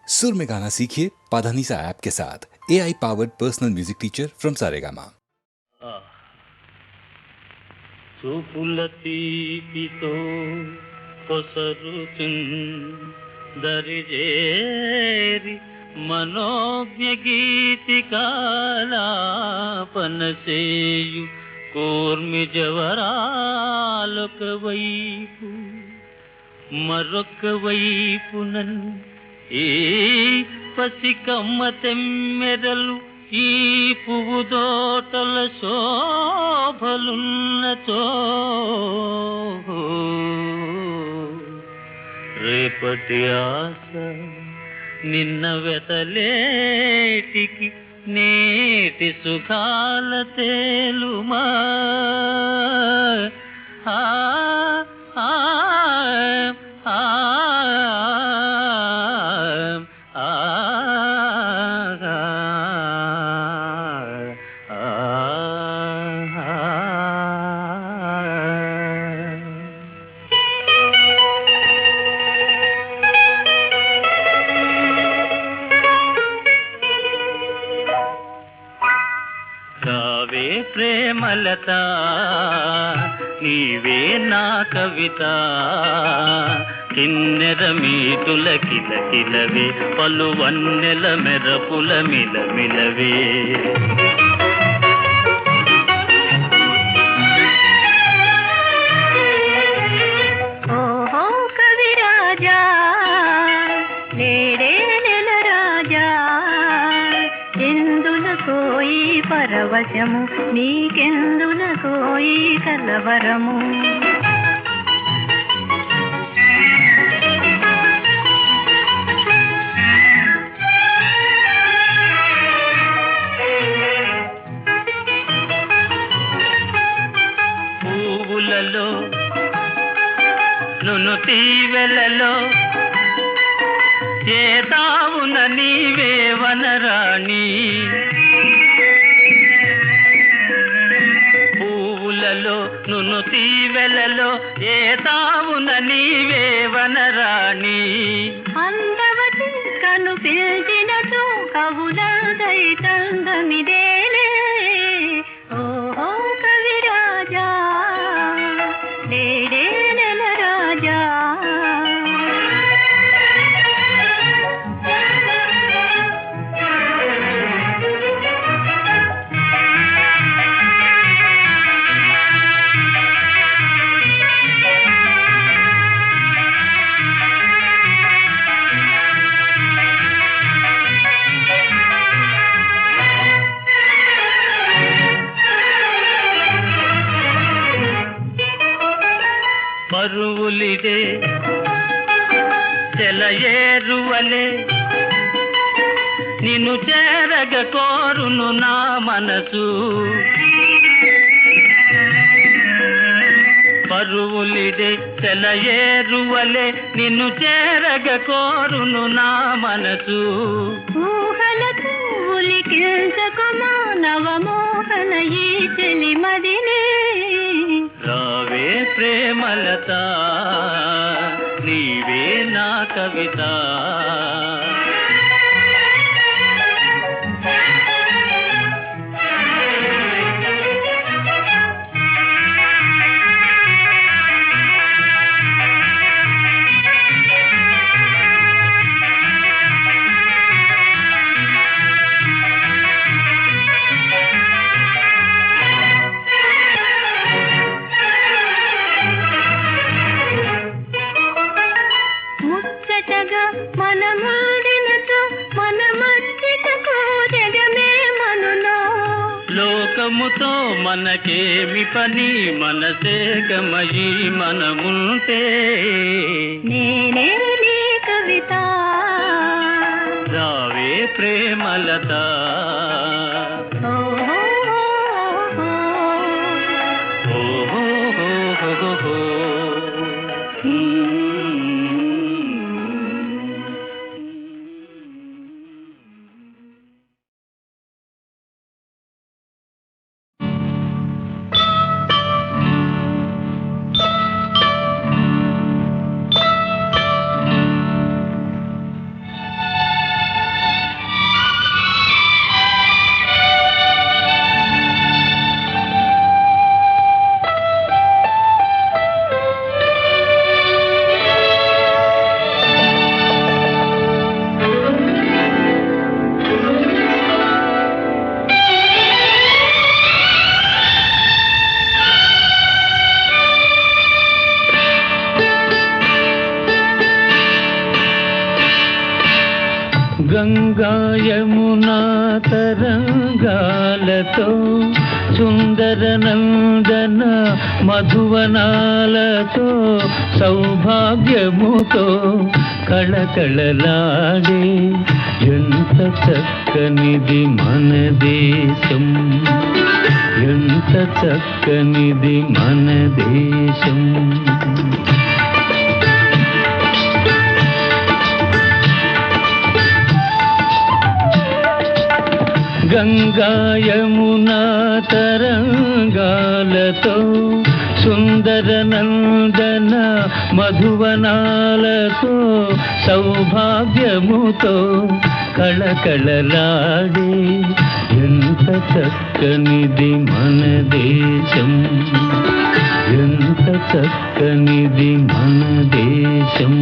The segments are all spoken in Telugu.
सुर में गाना सीखिए पाधानीसा ऐप के साथ। AI powered personal music teacher from Saregama. చూపుల తీపితో దరిజేరి మనోజ్ఞ గీతికాలాపనసేయు కూర్మి జవరాలొక వైపు మరొక వైపునన్ ఈ పసికమ్మ తెమ్మెరలు ఈ పువ్వు దోటల శోభలున్నచో రేపటి ఆశ నిన్న వెతలేటికి నేటి సుఖాల తేలుమా ఆ ఆ ఆ రావే ప్రేమలత నీవే నా కవిత కిన్నెర మీతుల కిలకిలవే పలు వన్నెల మెరపుల మిలమిలవే ఓహో కవిరాజా నేడే నెల రాజా ఎందులకో ఈ పరవశము నీకెందులకో ఈ కలవరము పువ్వులలో నును తీవెలలో ఏ తావున నీవే వనరాణి పువ్వులలో నును తీవెలలో ఏ తావున నీవే వనరాణి అందవతి కను పిలిచినతో కవులదై తందమిదేలే ఓహో కవిరాజా నేడే నెల రాజా పరువులిదే చెలయేరువలే నిన్ను చేరగ కోరును నా మనసు పరువులిదే చెలయేరువలే నిన్ను చేరగ కోరును నా మనసు ఊహలకు ఉలికించకు మానవ మోహన ఈ చెలిమదినే రావే ప్రేమలత నీవే నా కవిత ముచ్చటగా మనమాడినతో మనమచ్చిటకు జగమే మనులో లోకముతో మనకేమి పని మనసే గమయి మనముంటే నేనే నీ కవిత రావే ప్రేమలత ఓహో ఓహో గంగా యమునా తరంగాలతో సుందర నందన మధువనాలతో సౌభాగ్యముతో కళకళలాడే ఎంత చక్కనిది మన దేశం, ఎంత చక్కనిది మన దేశం. గంగా యమునా తరంగాలతో సుందర నందన మధువనాలతో సౌభాగ్యముతో కళకళలాడే ఎంత చక్కనిది మన దేశం, ఎంత చక్కనిది మన దేశం.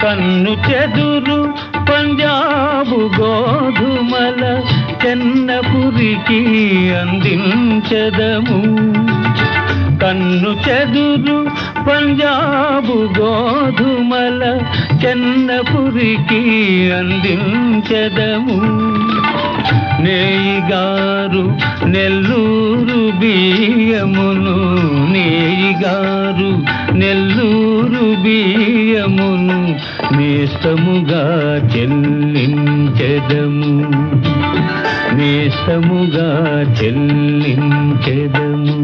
కన్ను చెదురు పంజాబు గోధుమల చెన్నపురికి అందించదము. కన్ను చెదురు పంజాబు గోధుమల చెన్నపురికి అందించదము. నేయిగారు నెల్లూరు బియ్యమును, నేయిగారు నెల్లూరు బియ్యమును నేస్తముగా చెల్లించెదము, నేస్తముగా చెల్లించెదము.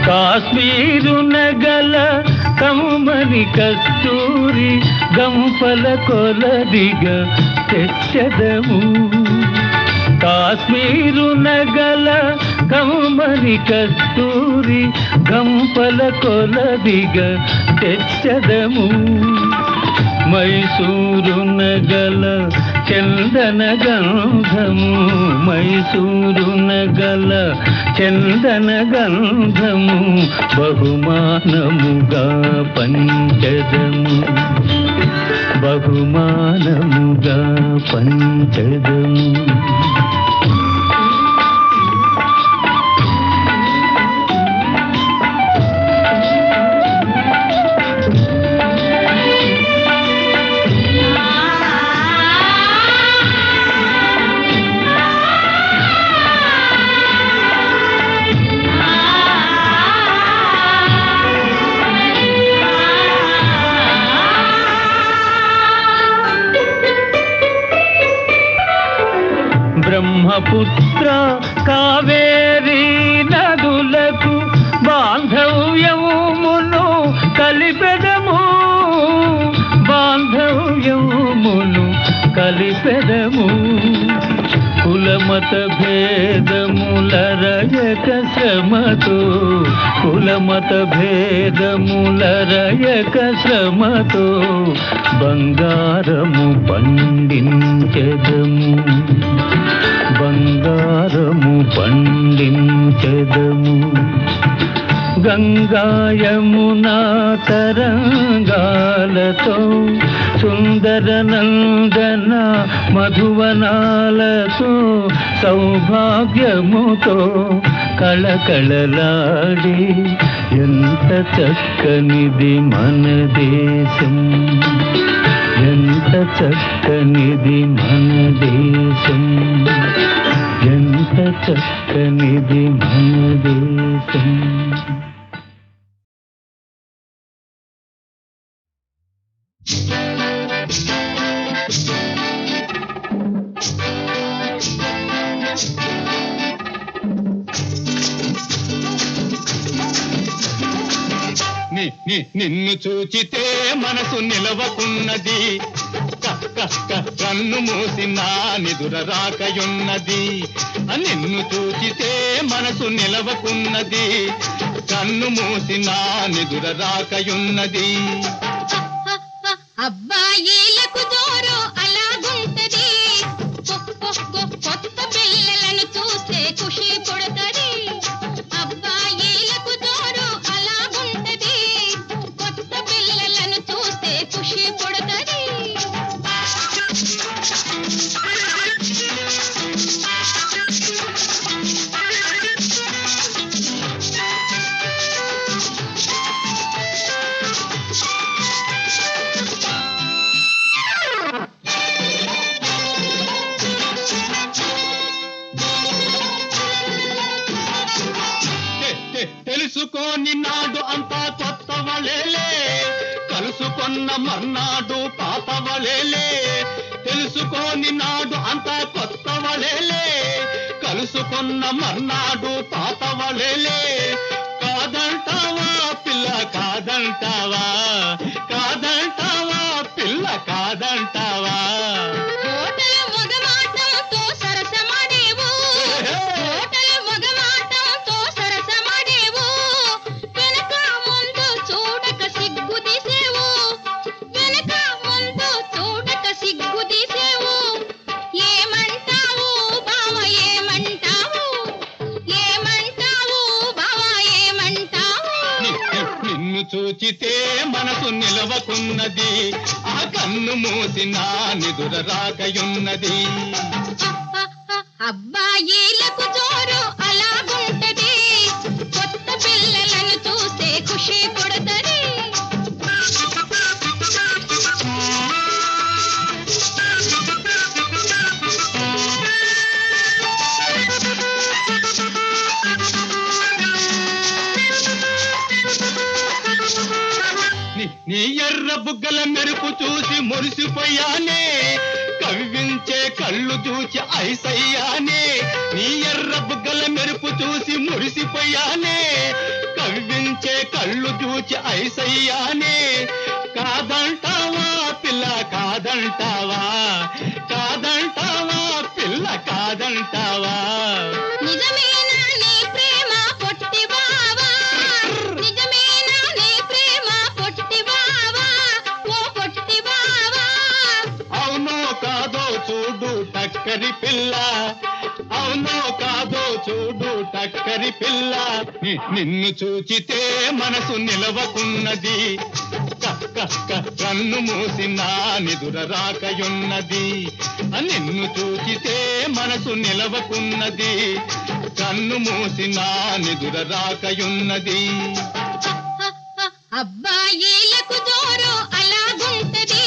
కాశ్మీరు నగల కమ్మని కస్తూరి గంపల కొలదిగా తెచ్చదము. కాశ్మీరు నగల కమ్మని కస్తూరి గంపల కొలదిగా తెచ్చదము. మైసూరు నగల చందన గంధము, మైసూరు నగల చందన గంధము బహుమానముగా పంచదము, బహుమానముగా పంచదము. బ్రహ్మపుత్ర కావేరీ నదులకు బాంధవ్యమును కలిపెదము, బాంధవ్యమును కలిపెదము. కులమత భేదములరయక శ్రమతో, కులమత భేదములరయక శ్రమతో బంగారము పండించెదము, బంగారము పండించెదము. గంగా యమునా తరంగాలతో సుందర నందన మధువనాలతో సౌభాగ్యముతో కళకళలాడి ఎంత చక్కనిది మన దేశం, ఎంత చక్కనిది మన దేశం, ఎంత చక్కనిది మన దేశం. నిన్ను చూచితే మనసు నిలవకున్నది, కన్ను మూసి నా నిదుర రాకయున్నది. నిన్ను చూచితే మనసు నిలవకున్నది, కన్ను మూసి నా నిదుర రాకయున్నది. అబ్బాయిలకు జోరు అలాగుంటది, కొత్త పిల్లలను చూస్తే ఖుషి పుడతది. అబ్బాయిలకు జోరు అలాగుంటది, కొత్త పిల్లలను చూస్తే ఖుషి పుడతది. తెలుసుకోని నాడు అంతా కొత్త వలేలే, కలుసుకొన్న మర్నాడు పాత వలేలే. తెలుసుకోని నాడు అంతా కొత్త వలేలే, కలుసుకొన్న మర్నాడు పాత వలేలే. కాదంటావా పిల్ల కాదంటావా, కాదంటావా పిల్ల కాదంటావా. చూచితే మనసు నిలవకున్నది, ఆ కన్ను మూసి నా నిదుర రాకయున్నది. అబ్బాయిలకు జోరు అలాగుంటది, కొత్త పిల్లలను చూస్తే ఖుషి పుడతది. నీ ఎర్ర బుగ్గల మెరుపు చూసి మురిసిపోయానే, కవ్వించే కళ్ళు చూచి ఐసయ్యానే. నీ ఎర్ర బుగ్గల మెరుపు చూసి మురిసిపోయానే, కవ్వించే కళ్ళు చూచి ఐసయ్యానే. కాదంటావా పిల్ల కాదంటావా, కాదంటావా పిల్ల కాదంటావా. నిజమేనా నీ ప్రేమ పొట్టి బావా, నిజమేనా నీ ప్రేమ పొట్టి బావా, ఓ పొట్టి బావా. అవునో కాదో చూడు టక్కరి పిల్ల, అవునో కాదో చూడు టక్కరి పిల్ల. నిన్ను చూచితే మనసు నిలవకున్నది, కన్ను మూసి నా నిదుర రాకయున్నది. నిన్ను చూచితే మనసు నిలవకున్నది, కన్ను మూసి నా నిదుర రాకయున్నది. అబ్బాయిలకు జోరు అలాగుంటది,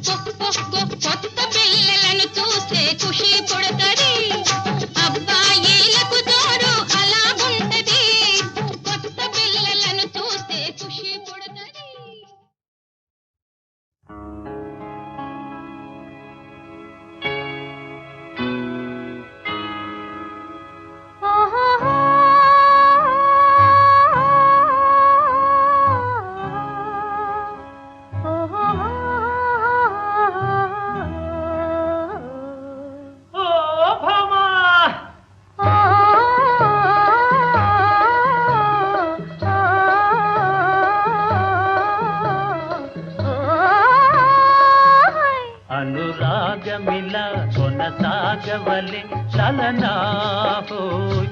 కొత్త పిల్లలను చూస్తే ఖుషి పుడతది. అబ్బాయిలకు జోరు అలాగుంటది, కొత్త పిల్లలను చూస్తే ఖుషి పుడతది. అనురాగమిలా కొనసాగవలె చలనా హోయ్,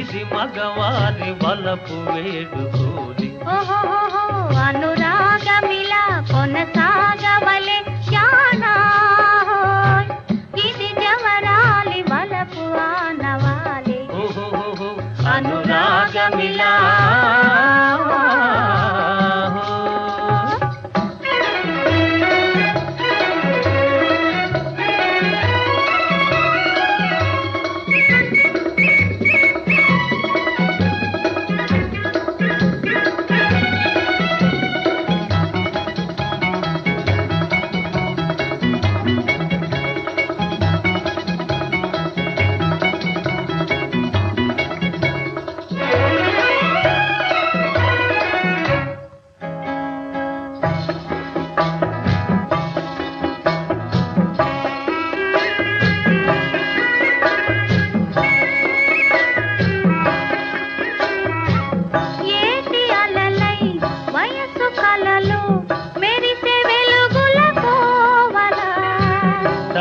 ఇది మగవారి వలపు వేడుకోలి. అనురాగమిలా కొనసాగవలె జానా హోయ్, ఇది జవరాలి వలపు ఆనవాలి. అనురాగమిలా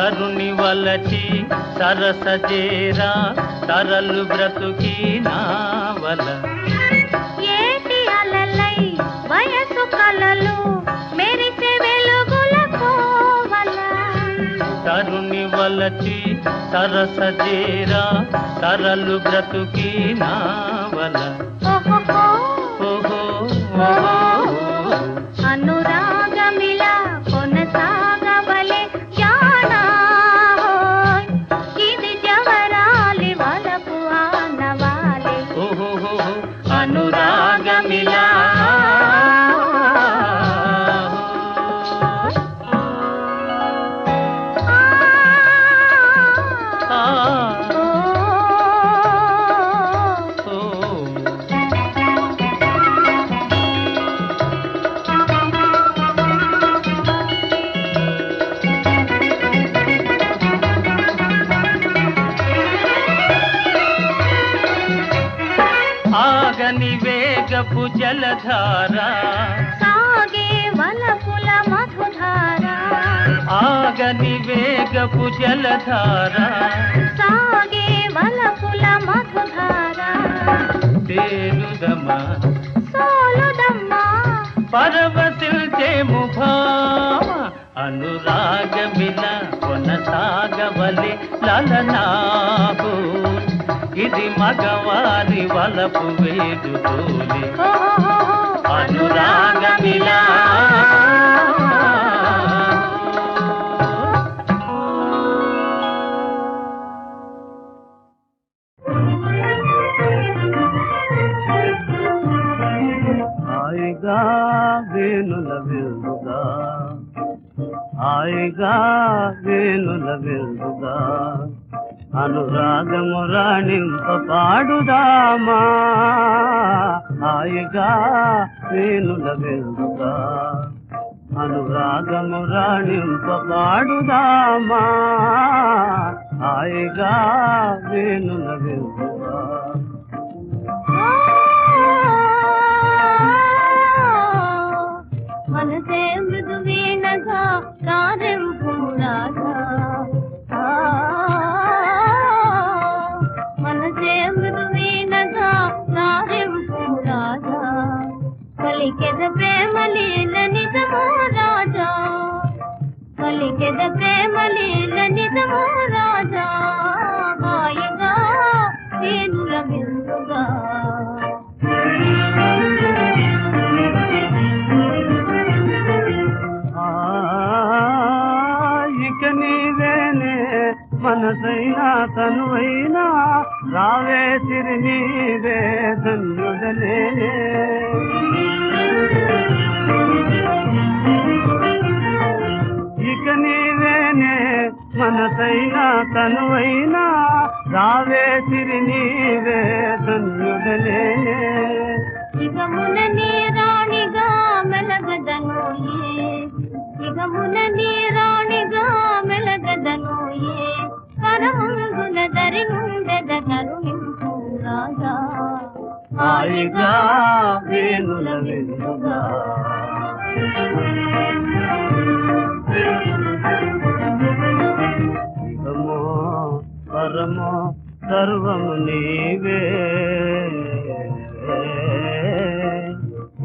తరుణి వలచి సరసజేరా తరలు బ్రతుకి నావల ఏటి అలలై వయసు కలలు మెరిసే వెలుగుల కోవల తరుణి వలచి సరసజేరా తరలు బ్రతుకి నావల ఓహో ఓహో ఓహో అనురాగమిలా కొనసాగవలే జానా ఇది జవరాలి వలపు ఆనవాలే ఓహో అనురాగమిలా ఆగని వేగపు జలధార సాగే వలపుల మధుధార ఆగని వేగపు జలధార సాగే వలపుల మధుధార తేలుదమా సోలుదమ్మా పరవశిల్చేము భామ అనురాగమిల కొనసాగవలె లలనాహో ఇది మగవారి వలపు వేడుకోలే అనురాగమిలా హాయిగా వేణుల వెలుగా హాయిగా వేణుల వెలుగా అనురాగము రాణింప పాడుదామా హాయిగా వేణుల వెలుగా అనురాగము రాణింప పాడుదామా హాయిగా వేణుల వెలుగా మనసే మృదువీనగా కారెంపు రాజా మనసే మృదువీనగా కారెంపు రాజా పలికెద ప్రేమ లీల నిజమో రాజా పలికెద ప్రేమ లీల నిజమో రాజా హాయిగా వేణుల విందుగా ఇక నీవేనే మనసైనా తనువైనా రావే సిరి నీవే ధన్యుడలే ఇక నీవేనే మనసైనా తనువైనా రావే సిరి నీవే ధన్యుడలే ఇగమున నీ రాణిగా మెలగదనోయే ఇగమున నీ రాణిగా మెలగదనోయే కరముందున దరి నుండెద కరుణింపు రాజా హాయిగా వేణుల వెలుగా ఇహమో పరమో సర్వము నీవే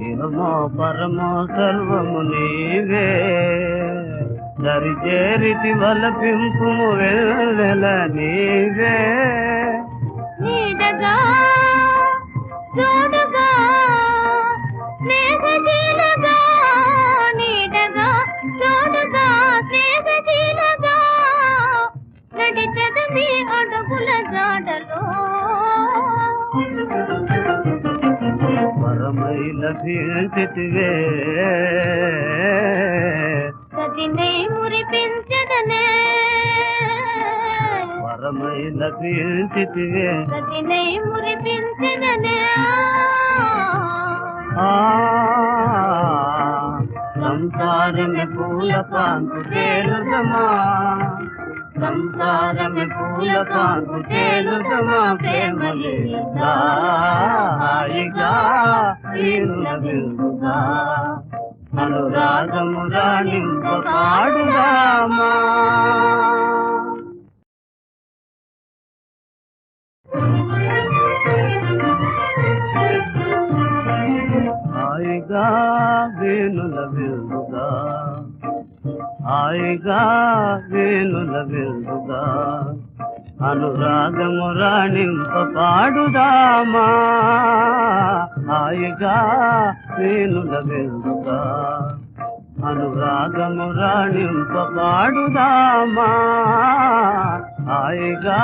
ఇహమో పరమో సర్వము నీవే దరిచేరితి వలపింపు వెళ్ళెల నీవే నీడగా జోడుగా స్నేహశీలగా నీడగా జోడుగా స్నేహశీలగా నడిచెద నీ అడుగుల జాడలో పరమై లభించితివే సతినై మురిపించదనే పరమై లభించితివే సతినై మురిపించదనే సంసారమే పూల కాంతు తేలుదమా సంసారమే పూల కాంతు తేలుదమా ప్రేమలీలా హాయిగా వీరుల వెలుగుగా అనురాగము రాణింప పాడుదామా హాయిగా వేణుల విందుగా అనురాగము రాణింప పాడుదామా హాయిగా వేణుల విందుగా అనురాగము రాణింప పాడుదామా హాయిగా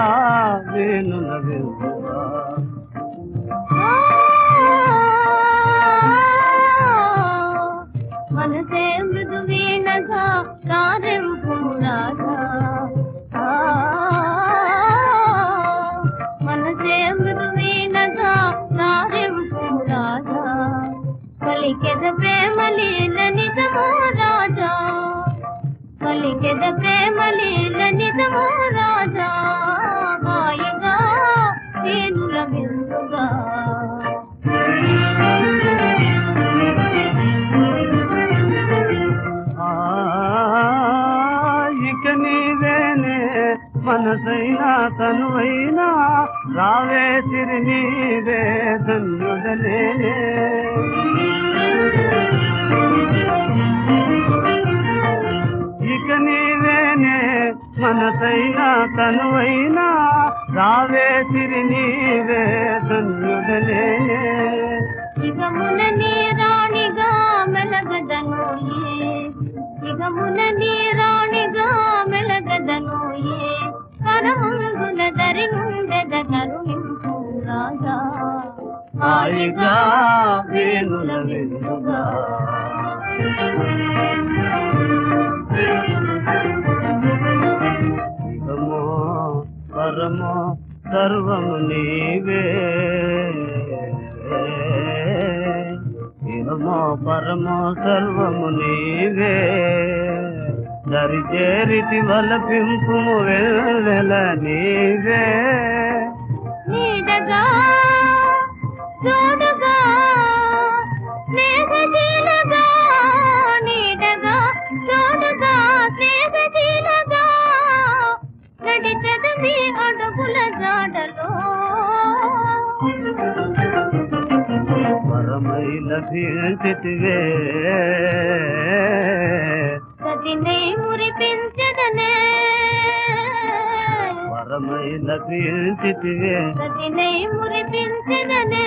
వేణుల విందుగా మనసే మృదు వీణగా కారెంపు రాజా మనసే మృదు వీణగా కారెంపు రాజా కలికెద ప్రేమ లీల నిజమో రాజా కలికెద ప్రేమ లీల నిజమో రాజా హాయిగా వేణుల విందుగా ఇక నీవేనే మనసైనా తనువైనా రావే సిరి నీవే ధన్యుడలే ఇక నీవేనే మనసైనా తనువైనా రావే సిరి నీవే ధన్యుడలే ఇగమున నీ రాణిగా మెలగదనోయే ఇగమున నీ రాణిగా మెలగదనోయే కరముల దరి నుండెద కరుణింపు రాజా హాయిగా వేణుల విందుగా ఇహమో పరమో సర్వము నీవే ఇహమో పరమో సర్వము నీవే దరిచేరితి వలపింపుము వెల్లెల నీవే నీడగా చూడగా స్నేహశీలగా నీడగా చూడగా స్నేహశీలగా నడిచెదవి అడుగుల జాడలో పరమై లభించితివే సతినే మురిపించదనే పరమై లభించితివే సతినే మురిపించదనే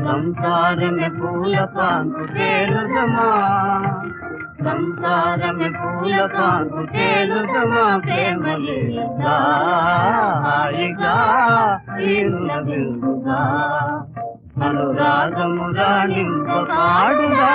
సంసారమే పూల పాన్పు తేలుదమా సంసారమే పూల పాన్పు తేలుదమా ప్రేమలీలా హాయిగా తీరుల విందుగా అనురాగము రాణింప పాడుదా